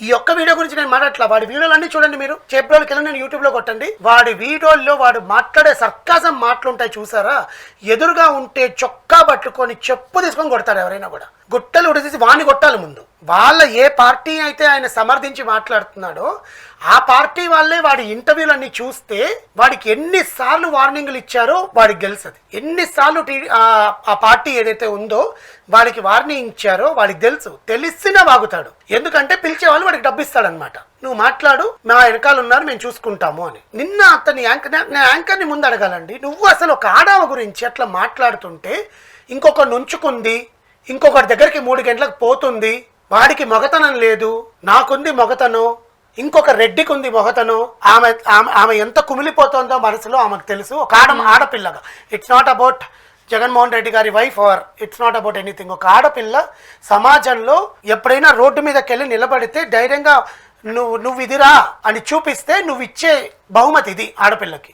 ఈ ఒక్క వీడియో గురించి నేను మాట్లాడట్లా. వాడి వీడియోలన్నీ చూడండి మీరు. చేబ్రోలకి వెళ్ళి నేను యూట్యూబ్లో కొట్టండి. వాడి వీడియోల్లో వాడు మాట్లాడే సర్కాజం మాటలుంటాయి చూసారా, ఎదురుగా ఉంటే చొక్కా పట్టుకొని చెప్పు తీసుకొని కొడతారు ఎవరైనా కూడా. గుట్టలు ఉడిసేసి వాడిని కొట్టాలి ముందు. వాళ్ళ ఏ పార్టీ అయితే ఆయన సమర్థించి మాట్లాడుతున్నాడో ఆ పార్టీ వాళ్ళే వాడి ఇంటర్వ్యూలన్నీ చూస్తే వాడికి ఎన్నిసార్లు వార్నింగ్లు ఇచ్చారో వాడికి తెలుస్తుంది. ఎన్నిసార్లు ఆ పార్టీ ఏదైతే ఉందో వాడికి వార్నింగ్ ఇచ్చారో వాడికి తెలుసు. తెలిసినా వాగుతాడు. ఎందుకంటే పిలిచే వాళ్ళు వాడికి డబ్బు ఇస్తాడనమాట. నువ్వు మాట్లాడు, మా వెనకాల ఉన్నారు, మేము చూసుకుంటాము అని. నిన్న అతని యాంకర్ని ముందు అడగాలండి. నువ్వు అసలు ఒక ఆడామ గురించి అట్లా మాట్లాడుతుంటే ఇంకొకరు నుంచుకుంది, ఇంకొకరి దగ్గరికి 3 గంటలకు పోతుంది, వాడికి మొగతనం లేదు, నాకుంది మొగతనం, ఇంకొక రెడ్డికి ఉంది మొగతనం, ఆమె ఎంత కుమిలిపోతుందో మనసులో ఆమెకు తెలుసు. ఒక ఆడపిల్లగా it's not about Jaganmohan Reddy గారి wife or it's not about anything. ఒక ఆడపిల్ల సమాజంలో ఎప్పుడైనా రోడ్డు మీదకి వెళ్ళి నిలబడితే ధైర్యంగా నువ్వు ఇదిరా అని చూపిస్తే నువ్వు ఇచ్చే బహుమతి ఇది ఆడపిల్లకి.